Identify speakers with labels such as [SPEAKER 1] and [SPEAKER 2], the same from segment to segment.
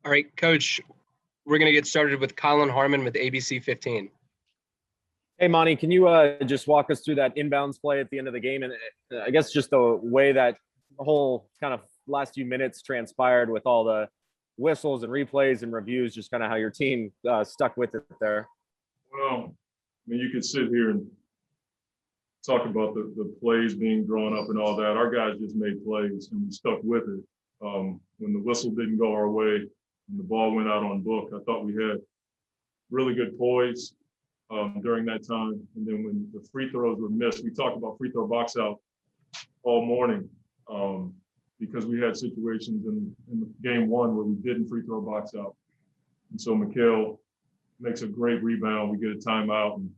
[SPEAKER 1] All right, Coach, we're going to get started with Colin Harmon with ABC 15.
[SPEAKER 2] Hey, Monty, can you just walk us through that inbounds play at the end of the game? And I guess just the way that the whole kind of last few minutes transpired with all the whistles and replays and reviews, just kind of how your team stuck with it there.
[SPEAKER 3] Well, I mean, you could sit here and talk about the plays being drawn up and all that. Our guys just made plays and we stuck with it. When the whistle didn't go our way and the ball went out on book, I thought we had really good poise during that time. And then when the free throws were missed, we talked about free throw box out all morning because we had situations in game one where we didn't free throw box out. And so Mikhail makes a great rebound. We get a timeout. And,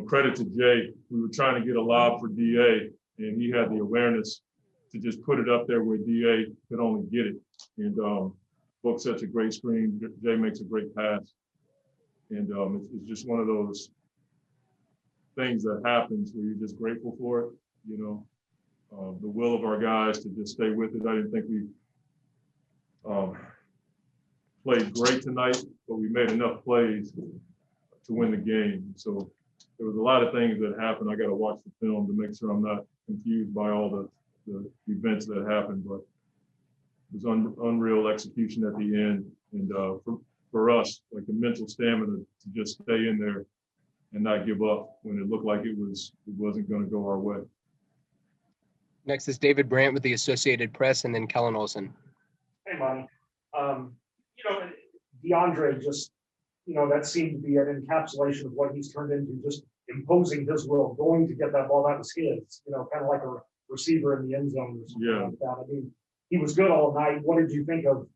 [SPEAKER 3] credit to Jay. We were trying to get a lob for DA, and he had the awareness to just put it up there where DA could only get it. And Book sets a great screen. Jay makes a great pass. And it's just one of those things that happens where you're just grateful for it, the will of our guys to just stay with it. I didn't think we played great tonight, but we made enough plays to win the game. So there was a lot of things that happened. I got to watch the film to make sure I'm not confused by all the events that happened, but it was unreal execution at the end. And for us, like the mental stamina to just stay in there and not give up when it looked like it wasn't going to go our way.
[SPEAKER 1] Next is David Brandt with the Associated Press, and then Kellen Olson.
[SPEAKER 4] Hey, Monty. Deandre just, that seemed to be an encapsulation of what he's turned into, just imposing his will, going to get that ball out of skids, kind of like a receiver in the end zone or something like that. I mean, he was good all night. What did you think of,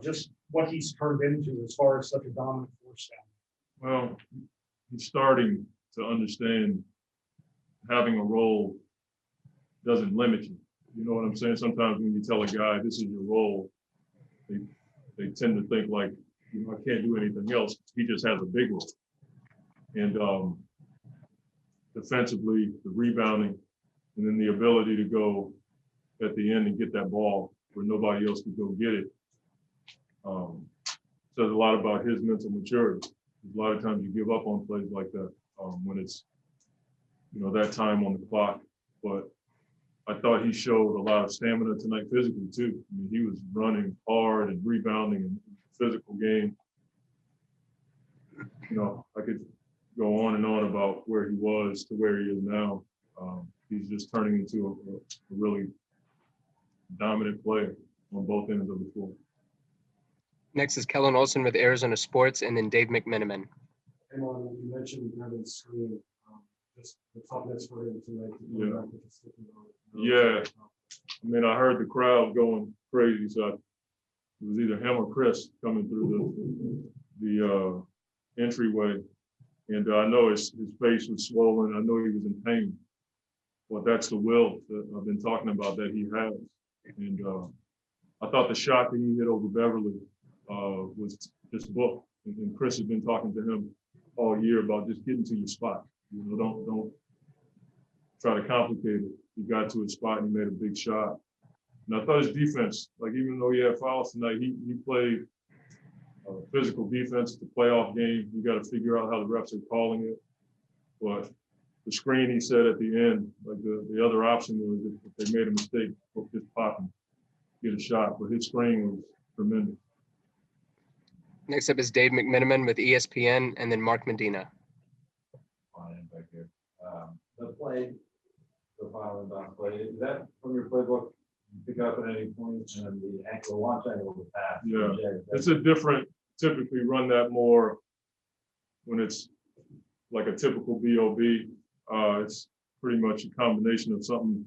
[SPEAKER 4] just what he's turned into as far as such a dominant force down?
[SPEAKER 3] Well, he's starting to understand having a role doesn't limit you. You know what I'm saying? Sometimes when you tell a guy, this is your role, they tend to think like, I can't do anything else. He just has a big role. And defensively, the rebounding, and then the ability to go at the end and get that ball where nobody else could go get it. Says a lot about his mental maturity. A lot of times you give up on plays like that when it's, that time on the clock. But I thought he showed a lot of stamina tonight physically too. I mean, he was running hard and rebounding in a physical game. I could go on and on about where he was to where he is now. He's just turning into a really dominant player on both ends of the floor.
[SPEAKER 1] Next is Kellen Olson with Arizona Sports, and then Dave Mcminiman.
[SPEAKER 4] And you mentioned Devin's screen, just the toughness for him tonight.
[SPEAKER 3] Yeah. I mean, I heard the crowd going crazy, so it was either him or Chris coming through the entryway. And I know his face was swollen. I know he was in pain. But that's the will that I've been talking about that he has. And I thought the shot that he hit over Beverly was just booked. And Chris has been talking to him all year about just getting to your spot. Don't try to complicate it. He got to his spot and he made a big shot. And I thought his defense, like even though he had fouls tonight, he played physical defense. It's a playoff game. You got to figure out how the refs are calling it. But the screen, he said at the end, like the other option was if they made a mistake, just pop him, get a shot. But his screen was tremendous.
[SPEAKER 1] Next up is Dave Mcminiman with ESPN, and then Mark Medina.
[SPEAKER 5] Back here. The play, the final inbound play, is that from your playbook? You pick up at any point, and the ankle launch angle of the pass.
[SPEAKER 3] Yeah, it's a different. Typically, run that more when it's like a typical BOB. It's pretty much a combination of something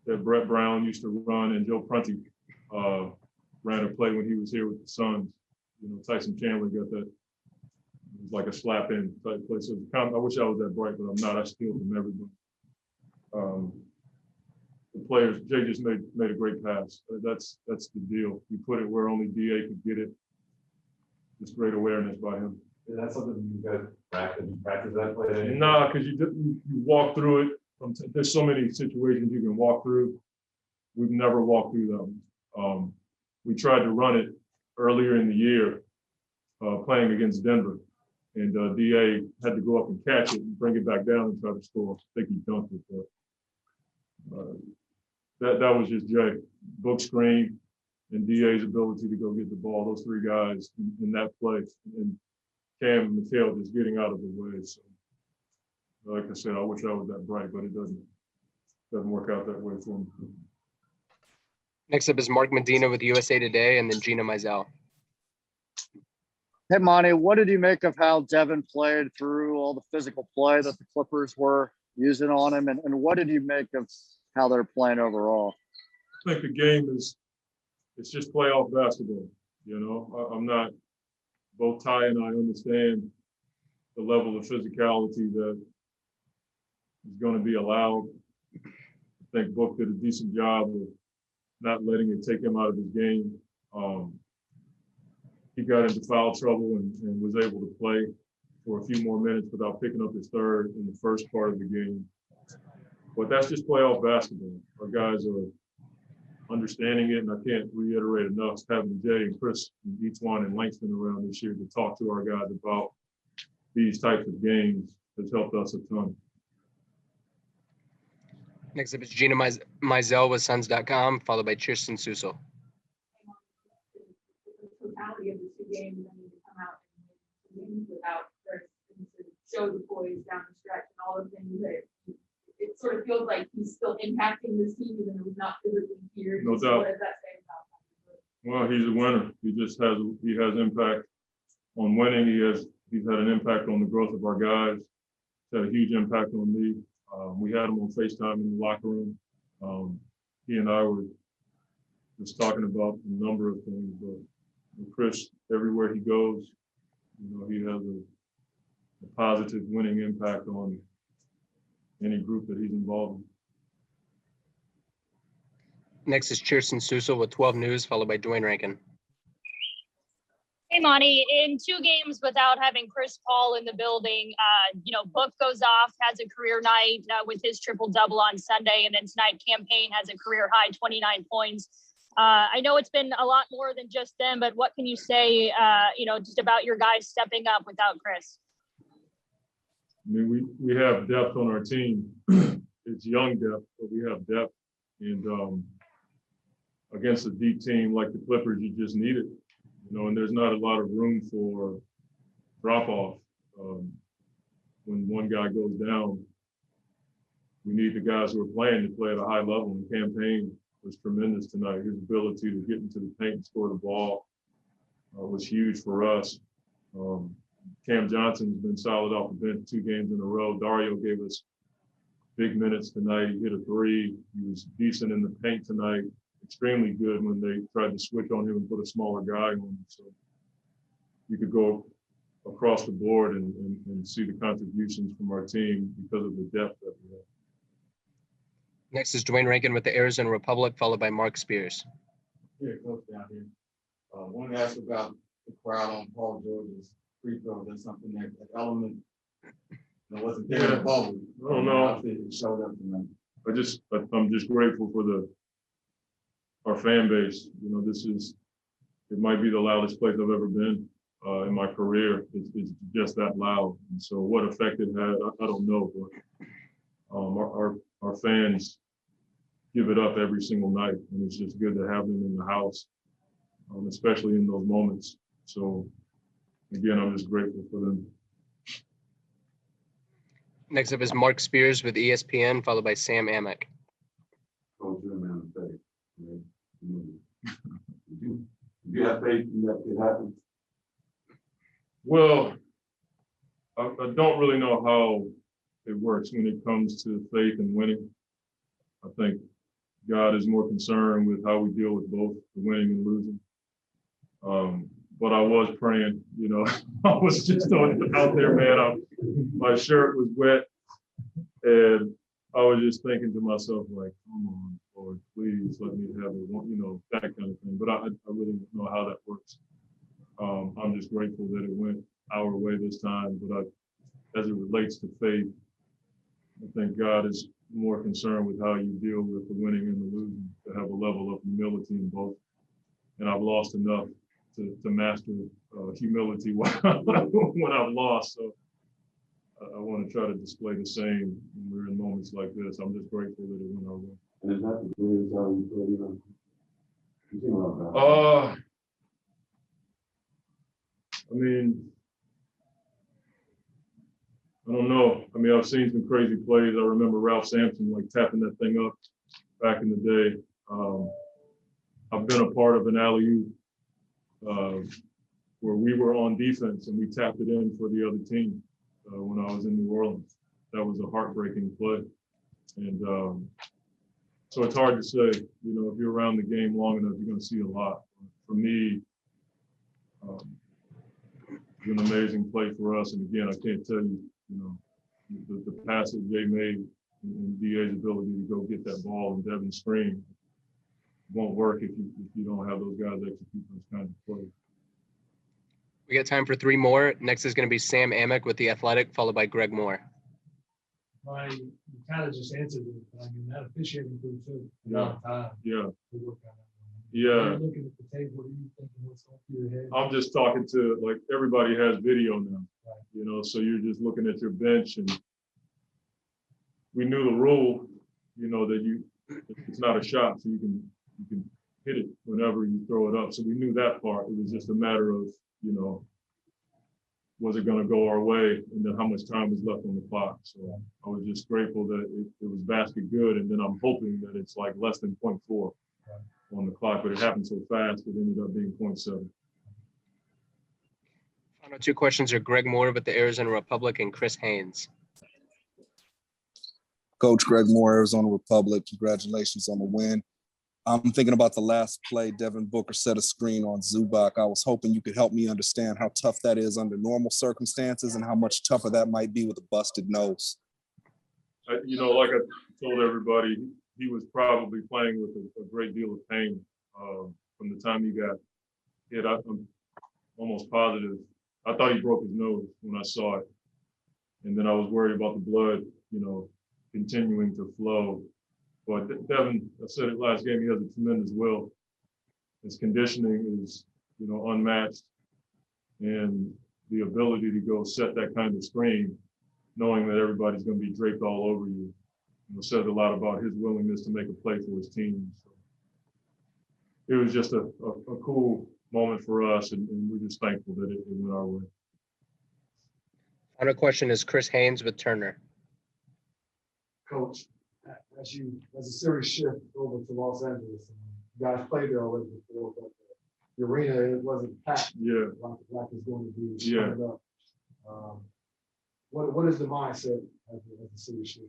[SPEAKER 3] that Brett Brown used to run and Joe Prunty ran a play when he was here with the Suns. Tyson Chandler got that. It was like a slap in type play. So I wish I was that bright, but I'm not. I steal from everybody. The players, Jay just made a great pass. That's the deal. You put it where only DA could get it. Just great awareness by him.
[SPEAKER 5] Is that something you guys practice that play?
[SPEAKER 3] Nah, because you walk through it. There's so many situations you can walk through. We've never walked through them. We tried to run it earlier in the year playing against Denver. And DA had to go up and catch it and bring it back down and try to score. I think he dunked it, but that was just Jay. Book screen and DA's ability to go get the ball, those three guys in that play. And Cam and Mikhail just getting out of the way. So, like I said, I wish I was that bright, but it doesn't work out that way for me.
[SPEAKER 1] Next up is Mark Medina with USA Today, and then Gina Mizell.
[SPEAKER 6] Hey, Monty, what did you make of how Devin played through all the physical play that the Clippers were using on him? And what did you make of how they're playing overall?
[SPEAKER 3] I think the game it's just playoff basketball. You know, I'm not, both Ty and I understand the level of physicality that is going to be allowed. I think Book did a decent job of not letting it take him out of his game. He got into foul trouble and was able to play for a few more minutes without picking up his third in the first part of the game. But that's just playoff basketball. Our guys are understanding it, and I can't reiterate enough having Jay and Chris and Etuan and Langston around this year to talk to our guys about these types of games has helped us a ton.
[SPEAKER 1] Next up is Gina Mizell with Suns.com, followed by Kirsten Susel.
[SPEAKER 7] Totality of the two games, I need to come out and win without Chris and to show the boys down the stretch and all the things that it sort of feels like he's still impacting this team even though he's not physically here.
[SPEAKER 3] No
[SPEAKER 7] so
[SPEAKER 3] doubt.
[SPEAKER 7] what does that say about him?
[SPEAKER 3] Well, he's a winner. He has impact on winning. He's had an impact on the growth of our guys. He's had a huge impact on me. We had him on FaceTime in the locker room. He and I were just talking about a number of things, but Chris, everywhere he goes, you know, he has a positive winning impact on any group that he's involved in.
[SPEAKER 1] Next is Kirsten Susel with 12 News, followed by Dwayne Rankin.
[SPEAKER 8] Hey, Monty, in 2 games without having Chris Paul in the building, Book goes off, has a career night with his triple-double on Sunday, and then tonight Payne has a career-high 29 points. I know it's been a lot more than just them, but what can you say, just about your guys stepping up without Chris?
[SPEAKER 3] I mean, we have depth on our team. It's young depth, but we have depth. And against a deep team like the Clippers, you just need it. You know, and there's not a lot of room for drop-off. When one guy goes down, we need the guys who are playing to play at a high level. And Payne was tremendous tonight. His ability to get into the paint and score the ball was huge for us. Cam Johnson's been solid off the bench 2 games in a row. Dario gave us big minutes tonight. He hit a 3. He was decent in the paint tonight. Extremely good when they tried to switch on him and put a smaller guy on him. So you could go across the board and see the contributions from our team because of the depth that we have.
[SPEAKER 1] Next is Dwayne Rankin with the Arizona Republic, followed by Mark Spears.
[SPEAKER 5] Yeah, coach down here. Wanted to ask about the crowd on Paul George's free throw. That's something that element that wasn't there in the bubble.
[SPEAKER 3] Oh, no.
[SPEAKER 5] Obviously, it showed up tonight.
[SPEAKER 3] I'm just grateful for our fan base. You know, it might be the loudest place I've ever been in my career. It's just that loud. And so what effect it had, I don't know, but our fans give it up every single night. And it's just good to have them in the house, especially in those moments. So again, I'm just grateful for them.
[SPEAKER 1] Next up is Mark Spears with ESPN, followed by Sam Amick.
[SPEAKER 5] Coach, you're a man of faith. You have faith that it happens?
[SPEAKER 3] Well, I don't really know how it works when it comes to faith and winning. I think God is more concerned with how we deal with both the winning and losing. But I was praying, you know, I was just out there, man. My shirt was wet, and I was just thinking to myself, like, come on, Lord, please let me have it, you know, that kind of thing. But I really don't know how that works. I'm just grateful that it went our way this time. But as it relates to faith, I think God is more concerned with how you deal with the winning and the losing, to have a level of humility in both. And I've lost enough to master humility when I've lost. So I want to try to display the same when we're in moments like this. I'm just grateful that it went our way.
[SPEAKER 5] And is that the greatest how you feel, you know? You seen a lot of that.
[SPEAKER 3] I mean, I don't know. I mean, I've seen some crazy plays. I remember Ralph Sampson like tapping that thing up back in the day. I've been a part of an alley-oop where we were on defense and we tapped it in for the other team when I was in New Orleans. That was a heartbreaking play. And so it's hard to say, you know, if you're around the game long enough, you're going to see a lot. For me, it's an amazing play for us. And again, I can't tell you, you know, the pass that Jay made and DA's ability to go get that ball and Devin's screen won't work if you don't have those guys execute those kinds of plays.
[SPEAKER 1] We got time for 3 more. Next is going to be Sam Amick with The Athletic, followed by Greg Moore.
[SPEAKER 9] You kind of just answered it, but I mean, that officiating crew took a lot of time.
[SPEAKER 3] Yeah.
[SPEAKER 9] To work on that.
[SPEAKER 3] Yeah.
[SPEAKER 9] You're looking at the tape, what are you thinking, what's going through your head?
[SPEAKER 3] I'm just talking to, like, everybody has video now, you know, so you're just looking at your bench and we knew the rule, you know, that it's not a shot, so you can hit it whenever you throw it up. So we knew that part. It was just a matter of, you know, was it going to go our way, and then how much time was left on the clock. So I was just grateful that it was basket good, and then I'm hoping that it's like less than 0.4 on the clock, but it happened so fast it ended up being 0.7.
[SPEAKER 1] Final 2 questions are Greg Moore with the Arizona Republic and Chris Haynes.
[SPEAKER 10] Coach Greg Moore, Arizona Republic, congratulations on the win. I'm thinking about the last play. Devin Booker set a screen on Zubac. I was hoping you could help me understand how tough that is under normal circumstances and how much tougher that might be with a busted nose.
[SPEAKER 3] You know, like I told everybody, he was probably playing with a great deal of pain from the time he got hit. I'm almost positive. I thought he broke his nose when I saw it. And then I was worried about the blood, you know, continuing to flow. But Devin, I said it last game, he has a tremendous will. His conditioning is, you know, unmatched. And the ability to go set that kind of screen, knowing that everybody's going to be draped all over you, said a lot about his willingness to make a play for his team. So it was just a cool moment for us, and we're just thankful that it went our way.
[SPEAKER 1] Final question is Chris Haynes with Turner.
[SPEAKER 9] Coach, as a series shift over to Los Angeles, you guys played there already before, but the arena, it wasn't packed.
[SPEAKER 3] Yeah.
[SPEAKER 9] Like it's going to be.
[SPEAKER 3] Yeah.
[SPEAKER 9] What is the mindset as a series shift?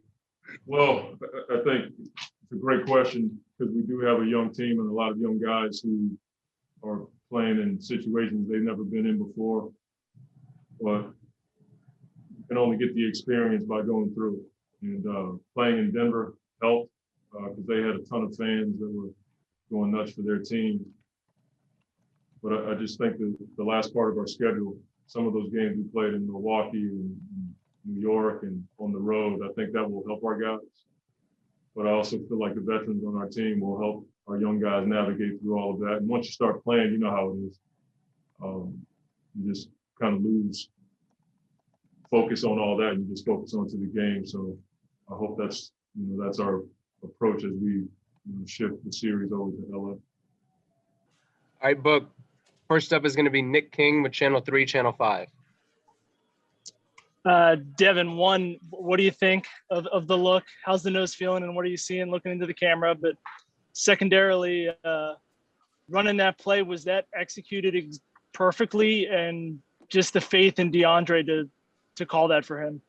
[SPEAKER 3] Well, I think it's a great question because we do have a young team and a lot of young guys who are playing in situations they've never been in before. But you can only get the experience by going through it. And playing in Denver helped because they had a ton of fans that were going nuts for their team. But I just think that the last part of our schedule, some of those games we played in Milwaukee and New York and on the road, I think that will help our guys. But I also feel like the veterans on our team will help our young guys navigate through all of that. And once you start playing, you know how it is. You just kind of lose focus on all that. And you just focus onto the game. So I hope that's our approach as we shift the series over to LA.
[SPEAKER 1] All right, Book. First up is going to be Nick King with Channel 3, Channel 5.
[SPEAKER 11] Devin, what do you think of the look? How's the nose feeling, and what are you seeing looking into the camera? But secondarily, running that play, was that executed perfectly, and just the faith in DeAndre to call that for him?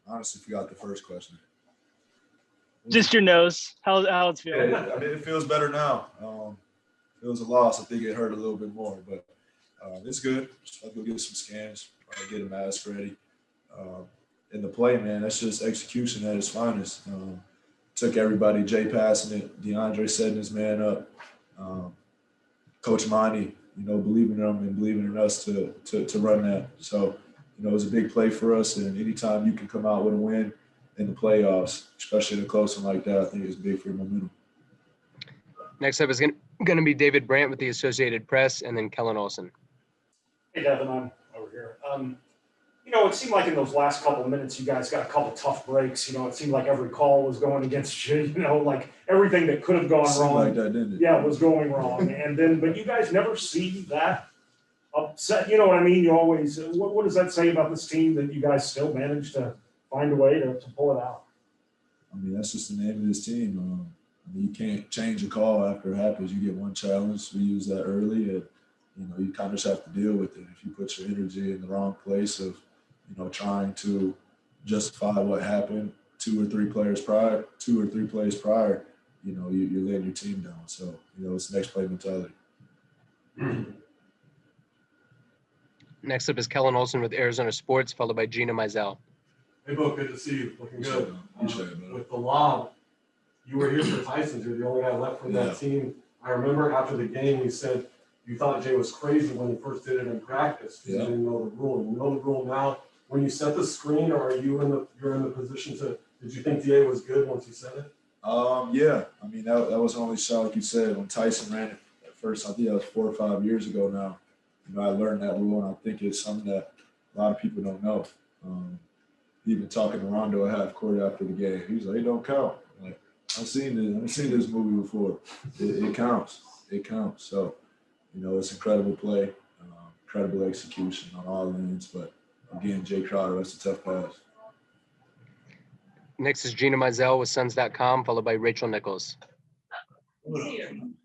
[SPEAKER 10] Honestly, forgot the first question.
[SPEAKER 11] Just your nose, how it's feeling.
[SPEAKER 10] Yeah, I mean, it feels better now. It was a loss. I think it hurt a little bit more, but it's good. I'll go get some scans, get a mask ready. In the play, man, that's just execution at its finest. Took everybody, Jay passing it, DeAndre setting his man up, Coach Monty, believing in him and believing in us to run that. So, it was a big play for us, and anytime you can come out with a win in the playoffs, especially in a close one like that, I think it's big for your momentum.
[SPEAKER 1] Next up is going going to be David Brandt with the Associated Press, and then Kellen Olson.
[SPEAKER 4] Hey, Devin, I'm over here. It seemed like in those last couple of minutes, you guys got a couple tough breaks. It seemed like every call was going against you, like everything that could have gone wrong.
[SPEAKER 10] Like that, didn't it?
[SPEAKER 4] Yeah, was going wrong. But you guys never see that upset. You know what I mean? You always, what does that say about this team that you guys still managed to find a way to pull it out?
[SPEAKER 10] I mean, that's just the name of this team. You can't change a call after it happens. You get one challenge. We use that early, and you kind of just have to deal with it. If you put your energy in the wrong place of, trying to justify what happened two or three plays prior, you're letting your team down. So, it's next play mentality.
[SPEAKER 1] Next up is Kellen Olson with Arizona Sports, followed by Gina Mizell.
[SPEAKER 9] Hey, Bo, good to see you. Looking good.
[SPEAKER 10] Appreciate it, man.
[SPEAKER 9] With the lob, you were here for Tyson's. You're the only guy left from that team. I remember after the game, you said you thought Jay was crazy when he first did it in practice. You didn't know the rule. You know the rule now. When you set the screen, or you're in the position to? Did you think DA was good once you said it?
[SPEAKER 10] Yeah. I mean, that was the only shot, like you said, when Tyson ran it at first. I think that was 4 or 5 years ago now. I learned that rule, and I think it's something that a lot of people don't know. Even talking to Rondo at half court after the game, he was like, "It don't count." Like, I've seen this movie before. It counts. It counts. So, it's incredible play, incredible execution on all ends. But again, Jay Crowder, that's a tough pass.
[SPEAKER 1] Next is Gina Mizell with Suns.com, followed by Rachel Nichols.
[SPEAKER 7] When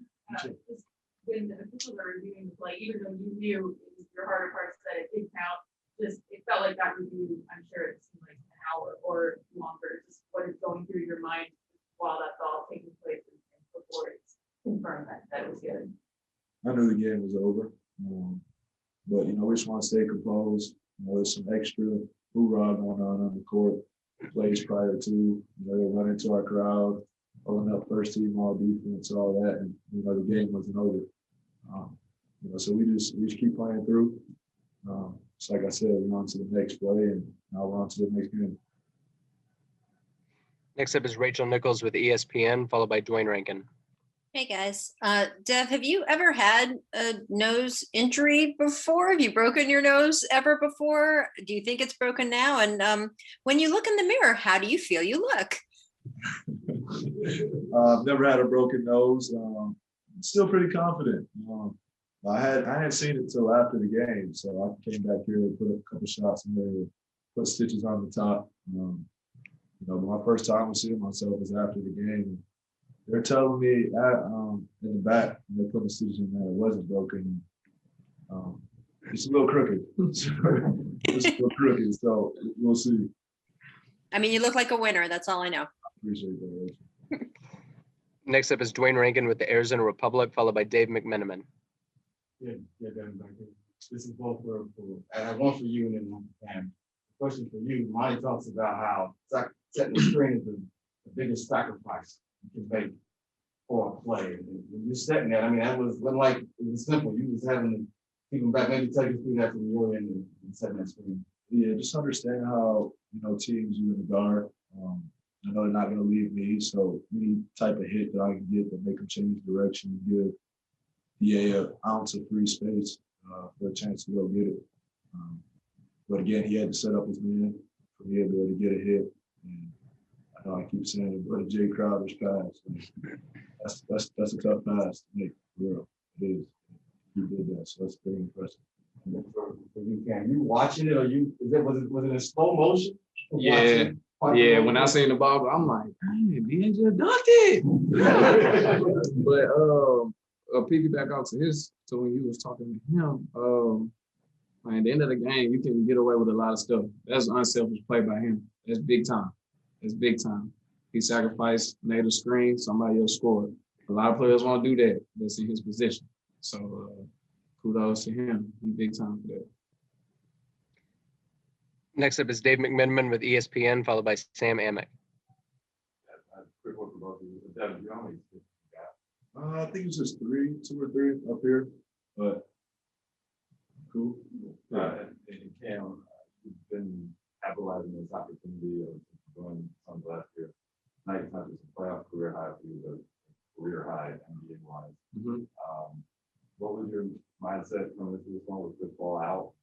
[SPEAKER 7] the officials are reviewing the play, even though you knew it was your harder parts that it did count, it felt like that review, I'm sure it seemed like an hour or longer. Just what is going through your mind while that's all taking place and before it's confirmed that it was good.
[SPEAKER 10] I knew the game was over, but we just want to stay composed. There's some extra hoorah going on the court. Plays prior to, they run into our crowd, holding up first team all defense, all that, and the game wasn't over. So we just keep playing through. So like I said, we're on to the next play, and now we're on to the next game.
[SPEAKER 1] Next up is Rachel Nichols with ESPN, followed by Dwayne Rankin.
[SPEAKER 12] Hey guys, Dev, have you ever had a nose injury before? Have you broken your nose ever before? Do you think it's broken now? And when you look in the mirror, how do you feel you look?
[SPEAKER 10] I've never had a broken nose. Still pretty confident. I hadn't seen it till after the game, so I came back here and put a couple shots in there, put stitches on the top. My first time was seeing myself was after the game. They're telling me in the back, they're putting stitches in there, it wasn't broken. It's a little crooked. It's a little crooked, so we'll see.
[SPEAKER 12] I mean, you look like a winner. That's all I know.
[SPEAKER 10] Appreciate that, Rachel.
[SPEAKER 1] Next up is Dwayne Rankin with the Arizona Republic, followed by Dave Mcminiman.
[SPEAKER 5] Yeah, Devin Booker. This is both for one for you and then one for Pam. Question for you. Monty talks about how setting the screen is the biggest sacrifice you can make for a play. And when you're setting that, I mean, wasn't like it was simple. You was having to keep them back. Maybe take us through that from your end and setting that screen.
[SPEAKER 10] Yeah, just understand how teams are going to guard. I know they're not going to leave me, so any type of hit that I can get that make them change direction and give DA an ounce of free space for a chance to go get it. But again, he had to set up his man for me to be able to get a hit. And I know I keep saying it, but Jay Crowder's pass, that's a tough pass to make. Real, it is. He did that, so that's very impressive.
[SPEAKER 5] You watching it, or was it in slow motion?
[SPEAKER 13] Yeah. Yeah, when I seen the ball, I'm like, dang, man, just dunked it. But piggyback off to when you was talking to him, at the end of the game, you can get away with a lot of stuff. That's an unselfish play by him. That's big time. That's big time. He sacrificed, made a screen, somebody else scored. A lot of players won't do that. That's in his position. So kudos to him. He's big time for that.
[SPEAKER 1] Next up is Dave McMiniman with ESPN, followed by Sam Amick.
[SPEAKER 5] Quick one for both of you. Devin, you only
[SPEAKER 10] I think it's just 2 or 3 up here, but cool.
[SPEAKER 5] And Cam, you've been capitalizing this opportunity of going on last year. Now it's not just a playoff career high for you, but career high NBA wise.
[SPEAKER 13] Mhm.
[SPEAKER 5] What was your mindset coming into this one with football out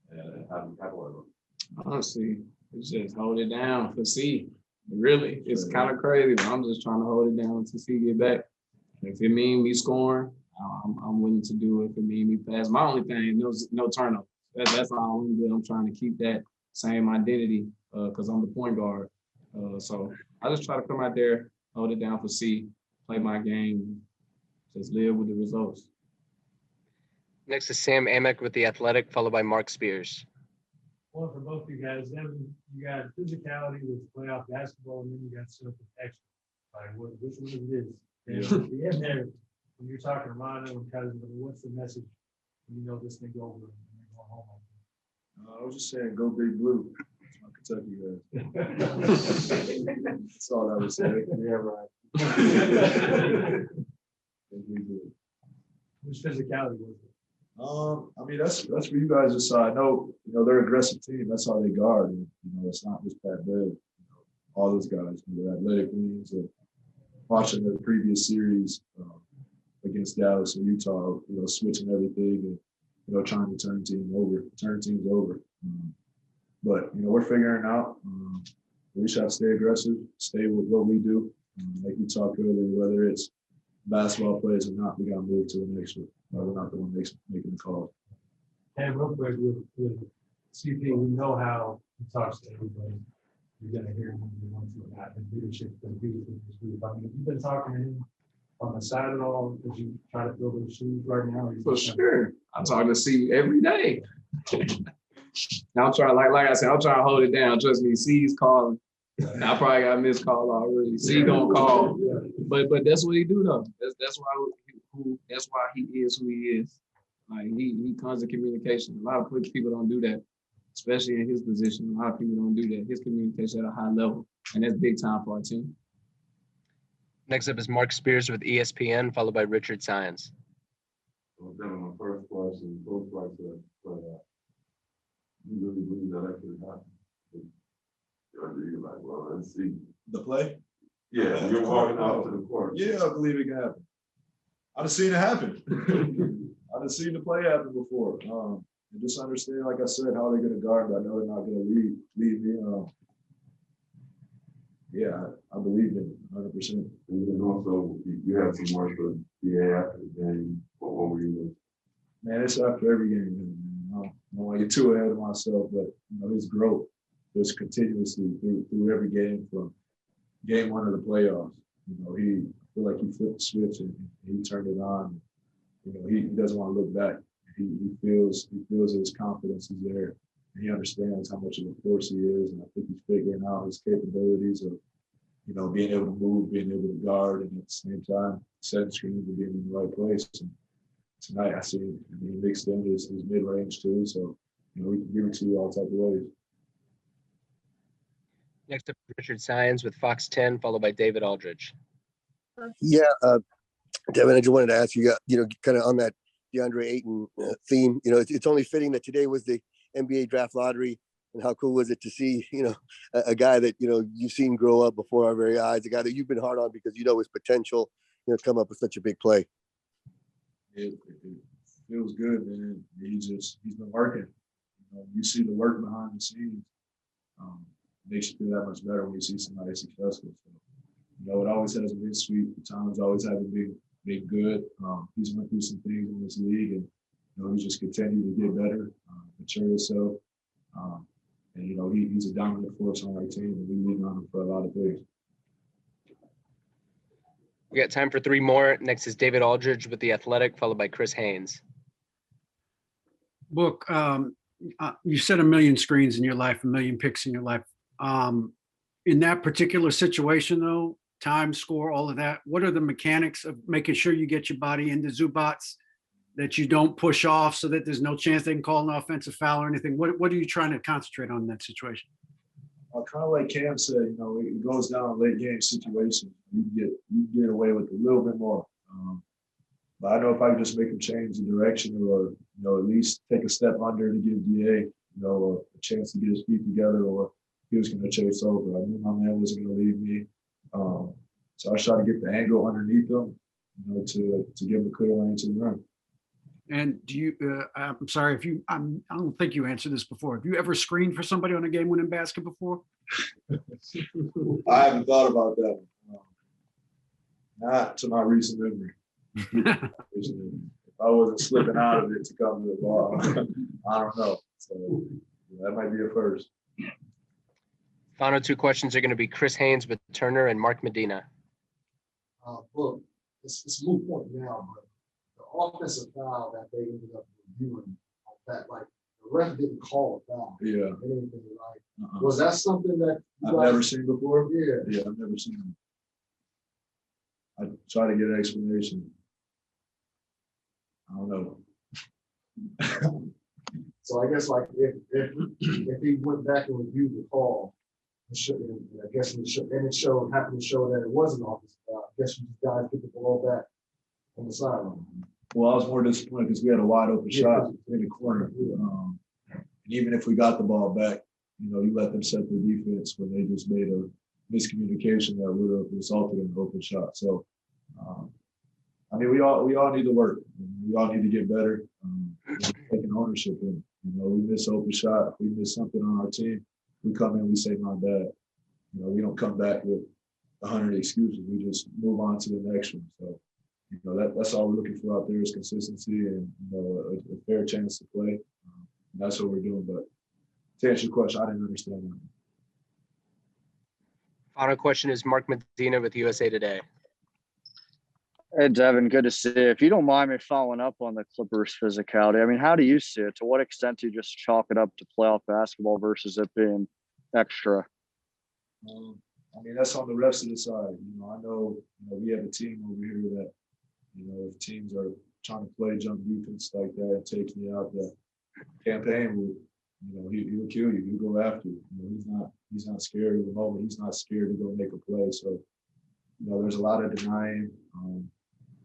[SPEAKER 5] and how do you capitalize?
[SPEAKER 13] Honestly, it's just hold it down for C. Really, it's kind of crazy, but I'm just trying to hold it down until C get back. If it means me scoring, I'm willing to do it. If it means me pass, my only thing, no turnover. That's all I'm doing. I'm trying to keep that same identity because I'm the point guard. So I just try to come out there, hold it down for C, play my game, just live with the results.
[SPEAKER 1] Next is Sam Amick with The Athletic, followed by Mark Spears.
[SPEAKER 14] One for both you guys. Devin, you got physicality with playoff basketball, and then you got self-protection. Like, which one it is? And at the end there, when you're talking to Rondo and Cousins, what's the message when you know this thing over and you're going home?
[SPEAKER 10] I was just saying, go Big Blue. That's my Kentucky guys. That's all I was saying. Yeah, right.
[SPEAKER 14] Which physicality was it?
[SPEAKER 10] I mean, that's for you guys to decide. I know, they're an aggressive team. That's how they guard. And, it's not just that bad. All those guys, the athletic wings, and watching the previous series against Dallas and Utah, switching everything and, trying to turn teams over. But, we're figuring out. We should have to stay aggressive, stay with what we do. Like you talked earlier, whether it's basketball players or not, we got to move to the next one. We're not the one making the call.
[SPEAKER 14] And real quick, with CP, we know how he talks to everybody. You're going to hear him once you happen. Leadership for the future of this group. I mean, you've been talking to him on the side at all as you try to fill those shoes right now.
[SPEAKER 13] For sure. I'm talking to C every day. Now I'm trying, like I said, I'm trying to hold it down. Trust me, C's calling. I probably got a missed call already. C gonna call. But that's what he do though. That's why he is who he is. Like he constant communication. A lot of people don't do that, especially in his position. A lot of people don't do that. His communication at a high level, and that's big time for our team.
[SPEAKER 1] Next up is Mark Spears with ESPN, followed by Richard Science.
[SPEAKER 5] Well, then my first question, both questions, but you really believe that actually happened? Or do you like, well, let's see.
[SPEAKER 10] The play?
[SPEAKER 5] Yeah, you're walking out to the court.
[SPEAKER 10] Yeah, I believe it can happen. I've seen it happen. I've seen the play happen before. And just understand, like I said, how they're going to guard. I know they're not going to leave me. Yeah, I believe in it 100%.
[SPEAKER 5] And then also, you have some work for DA after the game. What were you?
[SPEAKER 10] Man, it's after every game. I don't want to get too ahead of myself, but his growth just continuously through every game from game one of the playoffs. He feel like he flipped the switch and he turned it on. He doesn't want to look back. He feels his confidence is there. And he understands how much of a force he is, and I think he's figuring out his capabilities of, being able to move, being able to guard, and at the same time setting screens and being in the right place. And tonight I see him mixed in his mid-range too, so we can give it to you all type of ways.
[SPEAKER 1] Next up, Richard Science with Fox 10, followed by David Aldridge.
[SPEAKER 15] Yeah, Devin, I just wanted to ask you, kind of on that DeAndre Ayton theme. It's only fitting that today was the NBA draft lottery, and how cool was it to see, a guy that you've seen grow up before our very eyes, a guy that you've been hard on because his potential, come up with such a big play.
[SPEAKER 10] It feels good, man. He's been working. You see the work behind the scenes. Makes you feel that much better when you see somebody successful. So, it always hasn't been sweet. The times always haven't been good. He's went through some things in this league, and he's just continued to get better, mature himself. And he's a dominant force on our team, and we lean on him for a lot of things.
[SPEAKER 1] We got time for three more. Next is David Aldridge with The Athletic, followed by Chris Haynes.
[SPEAKER 16] Book, you set 1 million screens in your life, 1 million picks in your life. In that particular situation, though, time, score, all of that, what are the mechanics of making sure you get your body into Zubats, that you don't push off so that there's no chance they can call an offensive foul or anything? What are you trying to concentrate on in that situation?
[SPEAKER 10] Kind of like Cam said, it goes down a late game situation. You get away with a little bit more. But I know if I can just make him change the direction, or at least take a step under to give DA a chance to get his feet together, or he was going to chase over. I knew my man wasn't going to leave me. So I tried to get the angle underneath him to give them a clear lane to the rim.
[SPEAKER 16] And do you, I'm sorry if you, I don't think you answered this before. Have you ever screened for somebody on a game-winning basket before?
[SPEAKER 10] I haven't thought about that. Not to my recent memory. If I wasn't slipping out of it to come to the ball, I don't know. So that might be a first.
[SPEAKER 1] Final two questions are going to be Chris Haynes with Turner and Mark Medina.
[SPEAKER 5] Look, it's a moot point now, but the offensive foul that they ended up reviewing, that like the ref didn't call a foul.
[SPEAKER 10] Yeah.
[SPEAKER 5] Anything like, was that something that
[SPEAKER 10] I've never seen before?
[SPEAKER 5] Yeah.
[SPEAKER 10] Yeah, I've never seen it. I try to get an explanation. I don't know.
[SPEAKER 5] So I guess like if he went back and reviewed the call, I guess it happened to show that it wasn't offensive foul. I guess you guys get the ball back on the sideline.
[SPEAKER 10] Well, I was more disappointed because we had a wide open shot in the corner. And even if we got the ball back, you let them set their defense when they just made a miscommunication that would have resulted in an open shot. So, I mean, we all need to work. We all need to get better. Taking ownership in. We miss open shot. If we miss something on our team, we come in, we say, my bad. We don't come back with 100 excuses. We just move on to the next one. So, that's all we're looking for out there is consistency and a fair chance to play. That's what we're doing. But to answer your question, I didn't understand that.
[SPEAKER 1] Final question is Mark Medina with USA Today.
[SPEAKER 6] Hey, Devin, good to see you. If you don't mind me following up on the Clippers' physicality, I mean, how do you see it? To what extent do you just chalk it up to playoff basketball versus it being extra?
[SPEAKER 10] I mean, that's on the refs to decide. I know we have a team over here that, if teams are trying to play jump defense like that and takes me out, that campaign will, he'll kill you. He'll go after you. He's not scared of the moment. He's not scared to go make a play. So, there's a lot of denying,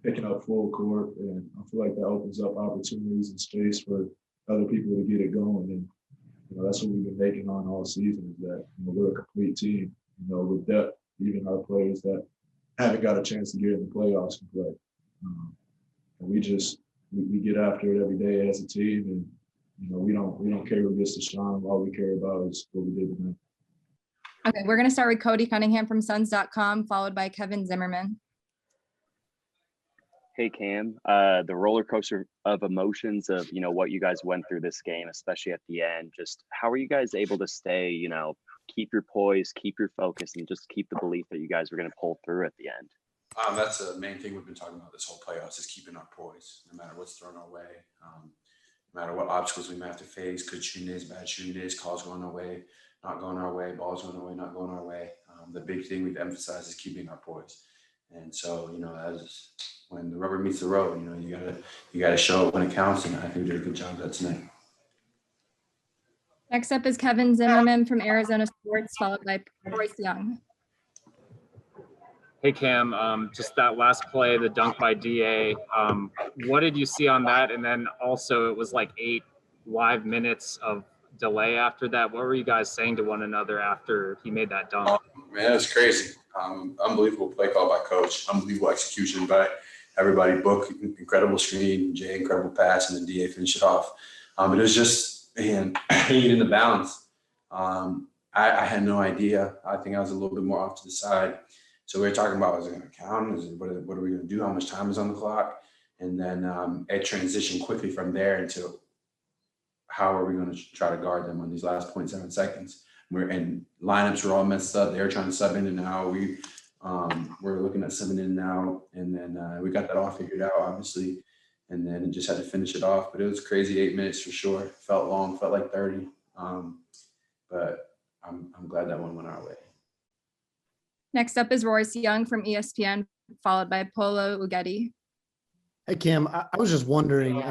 [SPEAKER 10] picking up full court, and I feel like that opens up opportunities and space for other people to get it going. And that's what we've been making on all season is that we're a complete team. With depth, even our players that haven't got a chance to get in the playoffs can play. And we get after it every day as a team, and we don't care who gets to shine. All we care about is what we did tonight.
[SPEAKER 17] Okay, we're going to start with Cody Cunningham from Suns.com, followed by Kevin Zimmerman.
[SPEAKER 18] Hey, Cam, the roller coaster of emotions of, what you guys went through this game, especially at the end, just how are you guys able to stay, keep your poise, keep your focus, and just keep the belief that you guys were going to pull through at the end?
[SPEAKER 19] That's the main thing we've been talking about this whole playoffs is keeping our poise, no matter what's thrown our way, no matter what obstacles we may have to face, good shooting days, bad shooting days, calls going our way, not going our way, balls going our way, not going our way. The big thing we've emphasized is keeping our poise. And so, as when the rubber meets the road, you gotta show it when it counts, and I think we did a good job of that tonight.
[SPEAKER 17] Next up is Kevin Zimmerman from Arizona Sports, followed by Royce Young.
[SPEAKER 20] Hey, Cam, just that last play, the dunk by DA, what did you see on that? And then also it was like 8 live minutes of delay after that. What were you guys saying to one another after he made that dunk?
[SPEAKER 19] Man, it was crazy. Unbelievable play call by coach, unbelievable execution by everybody. Book, incredible screen, Jay, incredible pass, and then DA finished it off. It was just, man, hanging in the balance. I had no idea. I think I was a little bit more off to the side. So we were talking about, is it going to count? What are we going to do? How much time is on the clock? And then it transitioned quickly from there into how are we going to try to guard them on these last 0.7 seconds? And lineups were all messed up. They were trying to sub in and out. We're looking at subbing in and out. And then we got that all figured out, obviously. And then it just had to finish it off. But it was crazy, 8 minutes for sure. Felt long, felt like 30. But I'm glad that one went our way.
[SPEAKER 17] Next up is Royce Young from ESPN, followed by Polo Ugeti.
[SPEAKER 21] Hey, Cam, I was just wondering,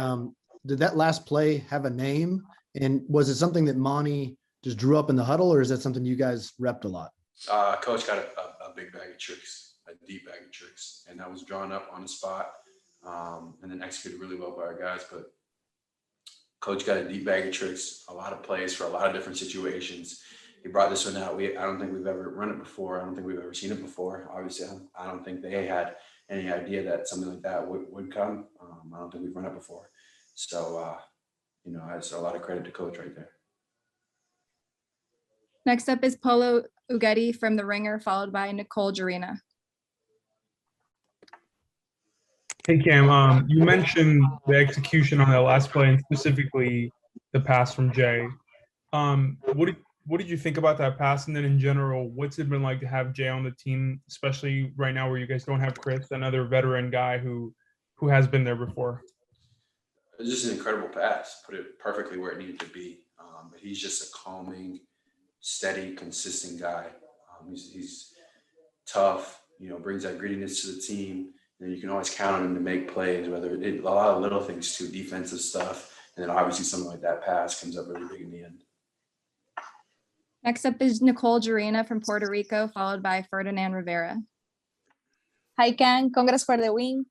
[SPEAKER 21] did that last play have a name? And was it something that Monty just drew up in the huddle, or is that something you guys repped a lot?
[SPEAKER 19] Coach got a big bag of tricks, a deep bag of tricks, and that was drawn up on the spot and then executed really well by our guys. But Coach got a deep bag of tricks, a lot of plays for a lot of different situations. He brought this one out. I don't think we've ever run it before. I don't think we've ever seen it before. Obviously, I don't think they had any idea that something like that would come. I don't think we've run it before. So, it's a lot of credit to coach right there.
[SPEAKER 17] Next up is Polo Ugeti from The Ringer, followed by Nicole Jarina.
[SPEAKER 2] Hey Cam, you mentioned the execution on that last play and specifically the pass from Jay. What did you think about that pass? And then in general, what's it been like to have Jay on the team, especially right now where you guys don't have Chris, another veteran guy who has been there before?
[SPEAKER 19] It was just an incredible pass, put it perfectly where it needed to be. But he's just a calming, steady, consistent guy. He's tough, brings that grittiness to the team. And you can always count on him to make plays, whether a lot of little things too, defensive stuff. And then obviously something like that pass comes up really big in the end.
[SPEAKER 17] Next up is Nicole Jarina from Puerto Rico, followed by Ferdinand Rivera.
[SPEAKER 22] Hi, Ken. Congrats for the win.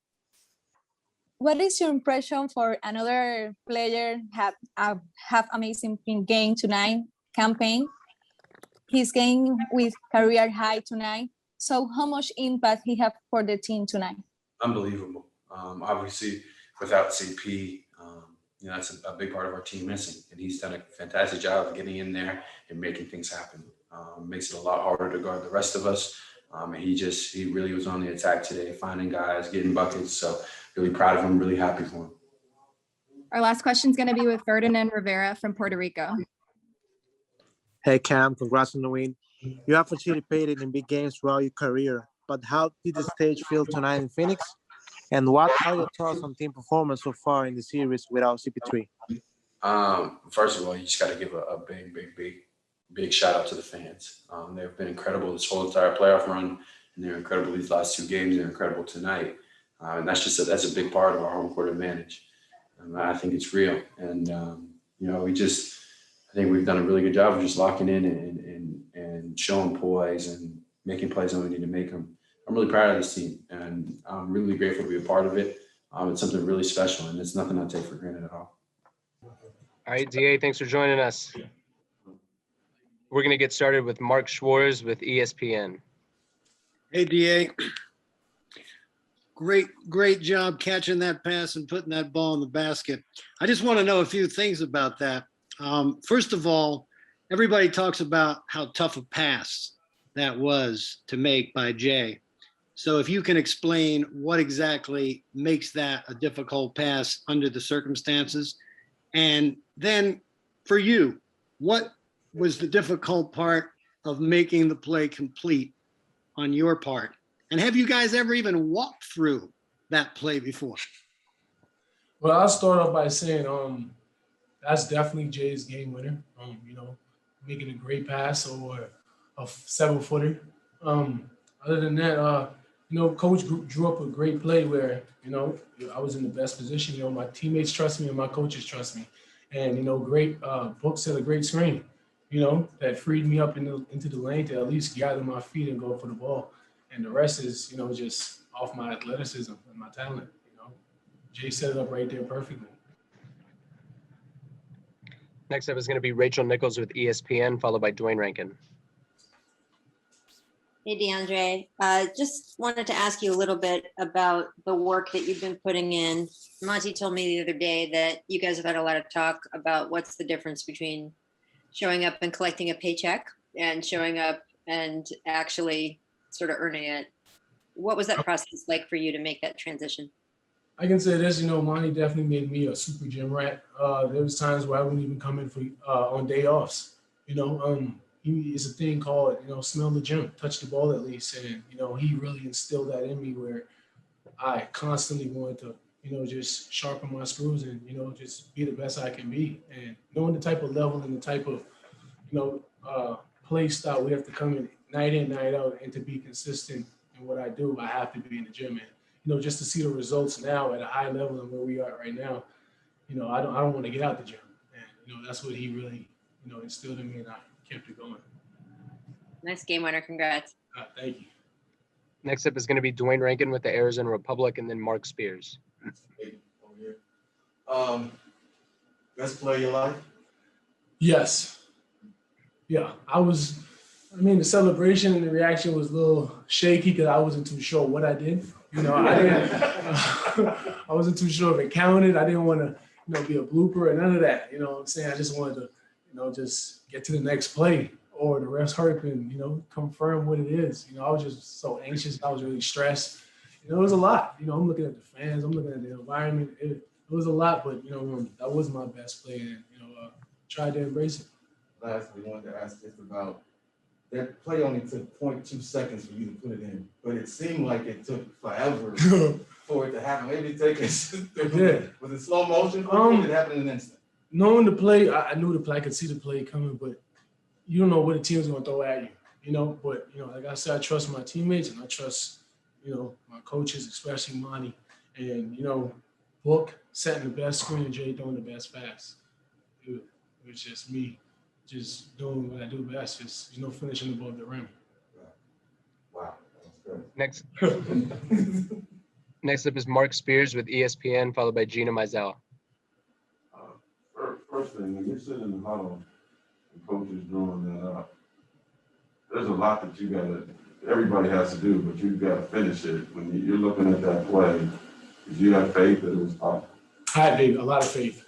[SPEAKER 22] What is your impression for another player have amazing game tonight, campaign? His game with career high tonight. So how much impact he have for the team tonight?
[SPEAKER 19] Unbelievable. Obviously, without CP, that's a big part of our team missing. And he's done a fantastic job of getting in there and making things happen. Makes it a lot harder to guard the rest of us. And he really was on the attack today, finding guys, getting buckets. So really proud of him, really happy for him.
[SPEAKER 17] Our last question is going to be with Ferdinand Rivera from Puerto Rico.
[SPEAKER 23] Hey, Cam, congrats on the win. You have participated in big games throughout your career, but how did the stage feel tonight in Phoenix? And what are your thoughts on team performance so far in the series without CP3?
[SPEAKER 19] First of all, you just got to give a big shout out to the fans. They've been incredible this whole entire playoff run, and they're incredible these last two games. They're incredible tonight. And that's a big part of our home court advantage. I think it's real. And, I think we've done a really good job of just locking in and showing poise and making plays when we need to make them. I'm really proud of this team, and I'm really grateful to be a part of it. It's something really special, and it's nothing I take for granted at all.
[SPEAKER 1] All right, DA, thanks for joining us. We're going to get started with Mark Schwartz with ESPN.
[SPEAKER 24] Hey, DA. Great job catching that pass and putting that ball in the basket. I just want to know a few things about that. First of all, everybody talks about how tough a pass that was to make by Jay. So if you can explain what exactly makes that a difficult pass under the circumstances. And then for you, what was the difficult part of making the play complete on your part? And have you guys ever even walked through that play before?
[SPEAKER 25] Well, I'll start off by saying that's definitely Jay's game winner. Making a great pass or a 7-footer. Other than that, Coach drew up a great play where, I was in the best position. My teammates trust me and my coaches trust me. And, great Book set a great screen, that freed me up into the lane to at least gather my feet and go for the ball. And the rest is, just off my athleticism and my talent. Jay set it up right there perfectly.
[SPEAKER 1] Next up is going to be Rachel Nichols with ESPN, followed by Dwayne Rankin.
[SPEAKER 12] Hey, Deandre. Just wanted to ask you a little bit about the work that you've been putting in. Monty told me the other day that you guys have had a lot of talk about what's the difference between showing up and collecting a paycheck and showing up and actually sort of earning it. What was that process like for you to make that transition?
[SPEAKER 25] I can say this, Monty definitely made me a super gym rat. There was times where I wouldn't even come in for on day offs. It's a thing called, smell the gym, touch the ball at least. And, he really instilled that in me where I constantly wanted to, just sharpen my screws and, just be the best I can be. And knowing the type of level and the type of, play style we have to come in, night out, and to be consistent in what I do, I have to be in the gym. And, just to see the results now at a high level and where we are right now, I don't want to get out the gym. And, that's what he really, instilled in me, and I kept it going.
[SPEAKER 12] Nice game winner. Congrats.
[SPEAKER 25] Thank you.
[SPEAKER 1] Next up is going to be Dwayne Rankin with the Arizona Republic, and then Mark Spears.
[SPEAKER 3] Best play of your life?
[SPEAKER 25] Yes. Yeah, I was I mean, the celebration and the reaction was a little shaky because I wasn't too sure what I did. You know, I wasn't too sure if it counted. I didn't want to, be a blooper or none of that. You know what I'm saying? I just wanted to, just get to the next play or the refs hurt and, confirm what it is. I was just so anxious. I was really stressed. It was a lot. I'm looking at the fans. I'm looking at the environment. It was a lot, but, that was my best play and, tried to embrace it.
[SPEAKER 5] Lastly, we wanted to ask just about that play only took 0.2 seconds for you to put it in, but it seemed like it took forever for it to happen. Maybe take us. Was it slow motion? Or did it happen in an instant?
[SPEAKER 25] Knowing the play, I knew the play. I could see the play coming, but you don't know what the team's going to throw at you. But like I said, I trust my teammates and I trust my coaches, especially Monty, and Book setting the best screen and Jay throwing the best pass. It was just me. Just doing what I do best, just finishing above the rim.
[SPEAKER 5] Wow, that's good.
[SPEAKER 1] Next up is Mark Spears with ESPN, followed by Gina Mizell.
[SPEAKER 4] First thing, when you're sitting in the huddle and coach is drawing that up, there's a lot that everybody has to do, but you've got to finish it. When you're looking at that play, did you have faith that it was possible?
[SPEAKER 25] I had a lot of faith.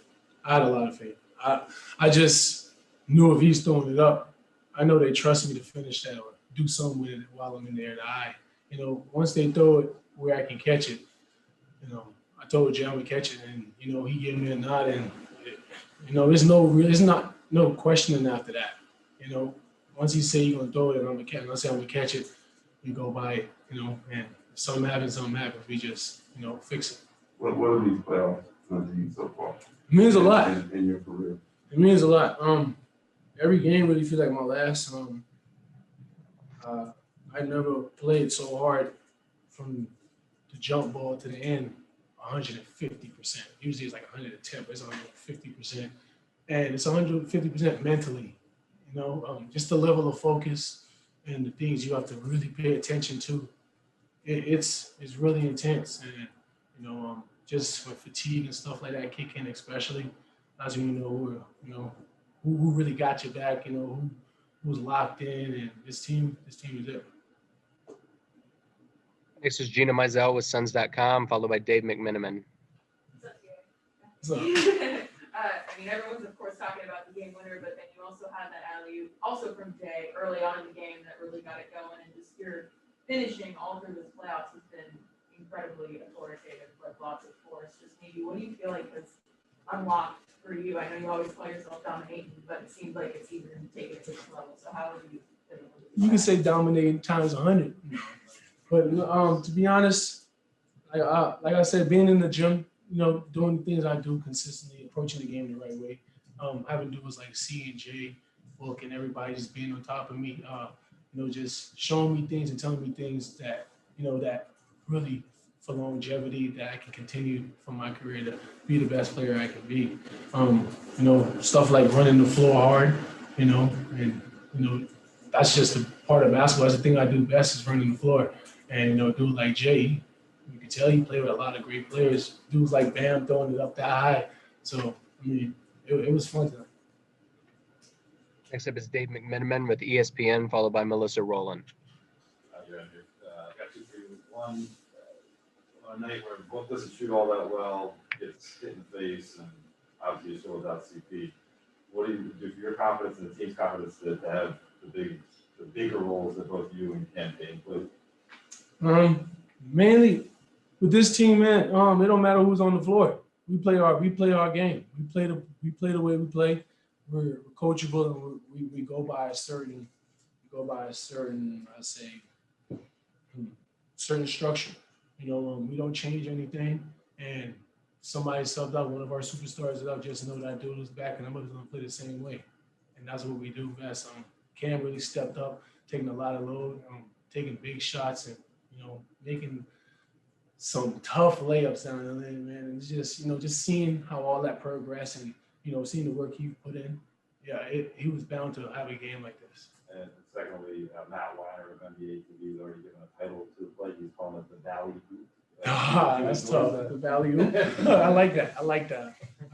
[SPEAKER 25] I just knew if he's throwing it up, I know they trust me to finish that or do something with it while I'm in the air. Once they throw it where I can catch it, I told Jay I'm gonna catch it, and he gave me a nod, and there's not no questioning after that. Once he say you're gonna throw it, and I'm gonna catch it, I say I'm gonna catch it. We go by it, and if something happens. We just fix it.
[SPEAKER 4] What are these playoffs meant to you so far?
[SPEAKER 25] It means a lot
[SPEAKER 4] in your career.
[SPEAKER 25] It means a lot. Every game really feels like my last. I never played so hard from the jump ball to the end, 150%. Usually it's like 110, but it's 150%. And it's 150% mentally, just the level of focus and the things you have to really pay attention to. It's really intense. And, just with fatigue and stuff like that kick in especially, that's when who really got your back, who's locked in, and this team is it.
[SPEAKER 1] Next is Gina Mizell with Suns.com, followed by Dave McMiniman.
[SPEAKER 25] So,
[SPEAKER 7] everyone's of course talking about the game winner, but then you also had that alley-oop, also from Jay early on in the game that really got it going, and just your finishing all through this playoffs has been incredibly authoritative with lots of force. Just maybe, what do you feel like has unlocked for you? I know you always call yourself dominating, but it seems like it's even taken it to this level. So how have you been able to do that?
[SPEAKER 25] You can say dominating times 100. But to be honest, like I said, being in the gym, doing the things I do consistently, approaching the game the right way, having dudes like C and J, Book, and everybody just being on top of me, just showing me things and telling me things that, that really for longevity, that I can continue for my career to be the best player I can be. Stuff like running the floor hard, and that's just a part of basketball. That's the thing I do best is running the floor. And dude like Jay, you can tell he played with a lot of great players. Dudes like Bam throwing it up that high. So it was fun tonight.
[SPEAKER 1] Next up is Dave McMiniman with ESPN, followed by Melissa Rowland.
[SPEAKER 8] Got two for you. One, on a night where Book doesn't shoot all that well, gets hit in the face, and obviously you're still without CP. What do you do for your confidence and the team's confidence to have the bigger roles that both you and Ken Payne play?
[SPEAKER 25] Mainly with this team, man, it don't matter who's on the floor. We play our game. We play the way we play. We're coachable, and we go by a certain I say certain structure. We don't change anything. And somebody subbed out, one of our superstars is up, just know that dude is back, and I'm going to play the same way. And that's what we do best. Cam really stepped up, taking a lot of load, taking big shots, and making some tough layups down the lane, man. And it's just just seeing how all that progressed, and seeing the work he put in. Yeah, he was bound to have a game like this.
[SPEAKER 8] And secondly, Matt Weiner of NBA TV has already given a title to the play. He's calling it the Valley Hoop.
[SPEAKER 25] That's tough. The Valley Hoop. I like that. I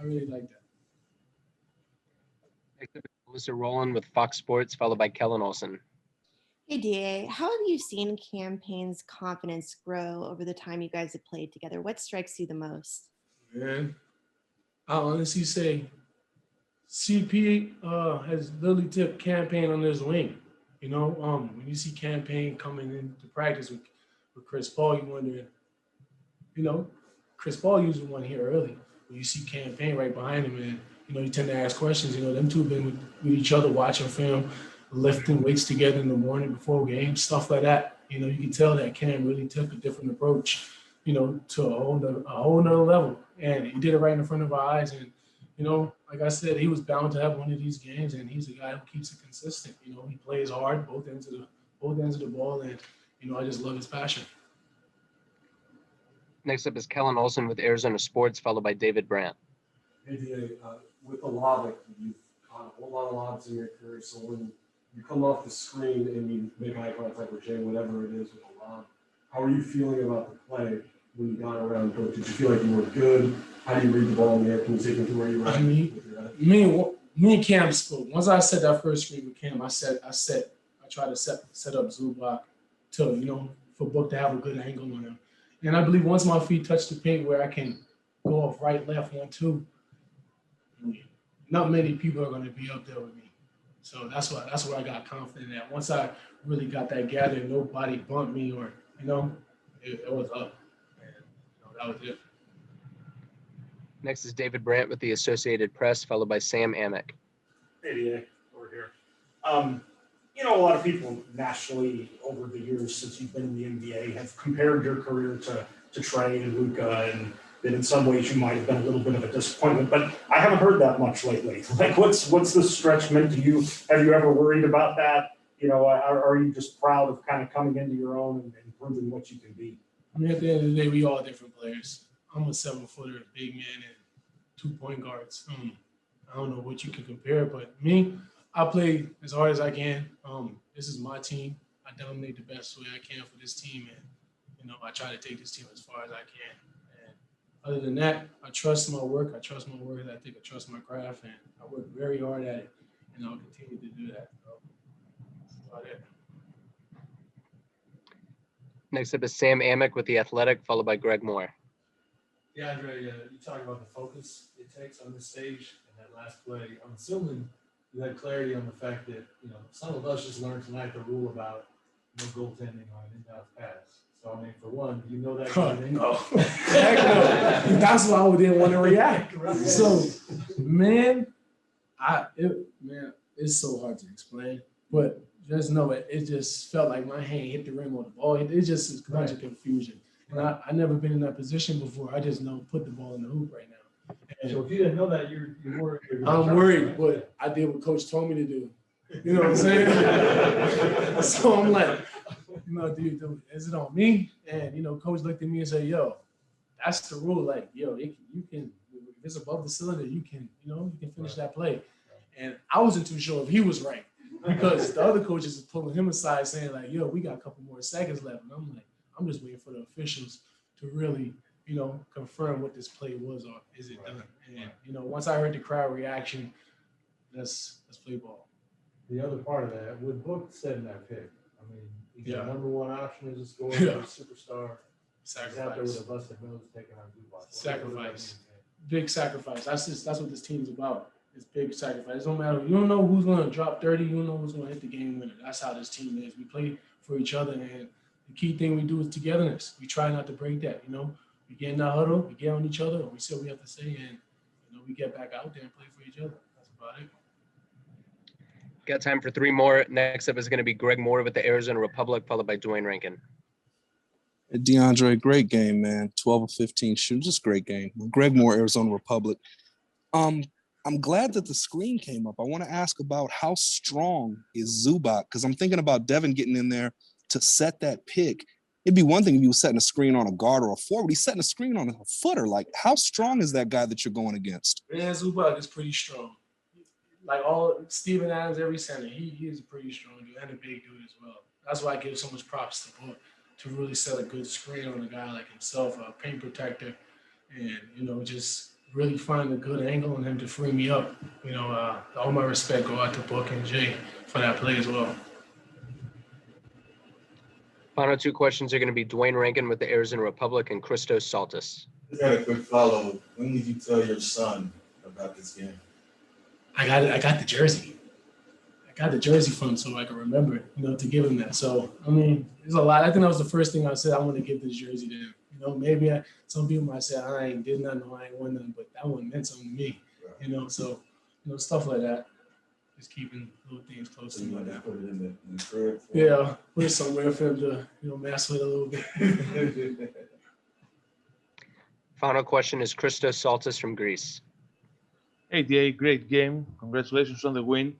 [SPEAKER 25] really like that.
[SPEAKER 1] Next up is Melissa Rowland with Fox Sports, followed by Kellen Olson.
[SPEAKER 9] Hey, DA, how have you seen Payne's confidence grow over the time you guys have played together? What strikes you the most?
[SPEAKER 25] Man, I honestly say CP has literally tipped Payne on his wing. You know, when you see Payne coming into practice with Chris Paul, you wonder, you know, Chris Paul usually one here early. When you see Payne right behind him, and you know, you tend to ask questions. You know, them two have been with each other, watching film, lifting weights together in the morning before games, stuff like that. You know, you can tell that Cam really took a different approach, you know, to a whole nother level, and he did it right in front of our eyes. And you know, like I said, he was bound to have one of these games, and he's a guy who keeps it consistent. You know, he plays hard both ends of the ball, and you know, I just love his passion.
[SPEAKER 1] Next up is Kellen Olson with Arizona Sports, followed by David Brandt.
[SPEAKER 11] Hey, DA, with the lob, you've caught a whole lot of lobs in your career. So when you come off the screen and you make eye contact with Jay, whatever it is with the lob, how are you feeling about the play when you got around coach? Did you feel like you were good? How do you read the ball in the air? Can you take me to where you were?
[SPEAKER 25] Me and Cam spoke. Once I set that first screen with Cam, I tried to set up Zubac to, you know, for Book to have a good angle on him. And I believe once my feet touch the paint where I can go off right, left, 1, 2, not many people are going to be up there with me. So that's where I got confident at. Once I really got that gather, nobody bumped me or, you know, it was up. And, you know, that was it.
[SPEAKER 1] Next is David Brandt with the Associated Press, followed by Sam Amick.
[SPEAKER 13] Hey, DA, over here. You know, a lot of people nationally over the years since you've been in the NBA have compared your career to Trey and Luka, and that in some ways you might have been a little bit of a disappointment. But I haven't heard that much lately. Like, what's the stretch meant to you? Have you ever worried about that? You know, are you just proud of kind of coming into your own and proving what you can be?
[SPEAKER 25] I mean, at the end of the day, we all different players. I'm a 7-footer, big man, and 2 point guards. I don't know what you can compare, but me, I play as hard as I can. This is my team. I dominate the best way I can for this team, and you know, I try to take this team as far as I can. And other than that, I trust my work. I trust my work ethic. I trust my craft, and I work very hard at it, and I'll continue to do that. So, that's about it.
[SPEAKER 1] Next up is Sam Amick with The Athletic, followed by Greg Moore.
[SPEAKER 14] DeAndre, you talk about the focus it takes on this stage and that last play. I'm assuming you had clarity on the fact that, you know, some of us just learned tonight the rule about no goaltending on an inbound pass. So, I mean, for one, do you know that?
[SPEAKER 25] No. Heck no. That's why we didn't want to react.
[SPEAKER 14] Right.
[SPEAKER 25] So, man, it's so hard to explain. But just know it just felt like my hand hit the rim on the ball. It just is a bunch of confusion. And I never been in that position before. I just know put the ball in the hoop right now. And
[SPEAKER 14] so if you didn't know that, you're worried.
[SPEAKER 25] I'm worried, but I did what Coach told me to do. You know what I'm saying? So I'm like, you know, dude, is it on me? And, you know, Coach looked at me and said, yo, that's the rule. Like, yo, you can, if it's above the cylinder, you can finish that play. And I wasn't too sure if he was right because the other coaches is pulling him aside saying like, yo, we got a couple more seconds left. And I'm like, I'm just waiting for the officials to really, you know, confirm what this play was or is it done. And, you know, once I heard the crowd reaction, let's play ball.
[SPEAKER 14] The other part of that, what Book said in that pick, I mean, he's the number one option as a scorer, superstar.
[SPEAKER 25] Sacrifice.
[SPEAKER 14] He's out there with a busted nose taking on Zubac.
[SPEAKER 25] Sacrifice. Big sacrifice. That's what this team's about. It's big sacrifice. It don't matter. You don't know who's going to drop 30. You don't know who's going to hit the game winner. That's how this team is. We play for each other, and the key thing we do is togetherness. We try not to break that, you know. We get in that huddle, we get on each other, and we say what we have to say, and, you know, we get back out there and play for each other. That's about it.
[SPEAKER 1] Got time for 3 more. Next up is going to be Greg Moore with the Arizona Republic, followed by Dwayne Rankin.
[SPEAKER 15] DeAndre, great game, man. 12 of 15 shooting, just great game. Greg Moore, Arizona Republic. I'm glad that the screen came up. I want to ask about how strong is Zubac, because I'm thinking about Devin getting in there to set that pick. It'd be one thing if he was setting a screen on a guard or a forward. He's setting a screen on a footer. Like, how strong is that guy that you're going against?
[SPEAKER 25] Man, Zubac is pretty strong. Like all Steven Adams, every center, he is a pretty strong dude and a big dude as well. That's why I give so much props to Book to really set a good screen on a guy like himself, a paint protector, and, you know, just really find a good angle on him to free me up. You know, all my respect go out to Book and Jay for that play as well.
[SPEAKER 1] Final two questions are going to be Dwayne Rankin with the Arizona Republic and Christos Saltis.
[SPEAKER 6] Just got a quick follow. When did you tell your son about this game?
[SPEAKER 25] I got the jersey. I got the jersey from him so I can remember it, to give him that. So, I mean, there's a lot. I think that was the first thing I said. I want to give this jersey to him. Maybe some people might say, I ain't did nothing, I ain't won nothing, but that one meant something to me, So, stuff like that. Just keeping little things close to me like that.
[SPEAKER 6] Put it in the crib.
[SPEAKER 25] Yeah, put it somewhere for him to, mess with a little bit.
[SPEAKER 1] Final question is Christos Saltis from Greece.
[SPEAKER 10] Hey, DA, great game. Congratulations on the win.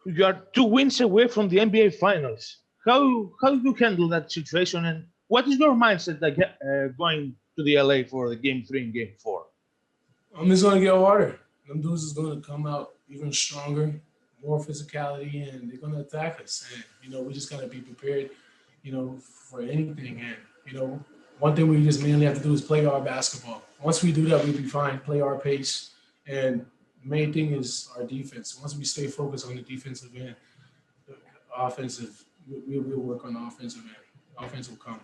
[SPEAKER 10] You are 2 wins away from the NBA Finals. How do you handle that situation, and what is your mindset going to the LA for the Game 3 and Game 4?
[SPEAKER 25] I'm just gonna get harder. Them dudes is gonna come out even stronger, more physicality, and they're gonna attack us. And we just gotta be prepared, for anything. And one thing we just mainly have to do is play our basketball. Once we do that, we'll be fine. Play our pace, and the main thing is our defense. Once we stay focused on the defensive end, the offensive, we'll work on the offensive end. Offense will come.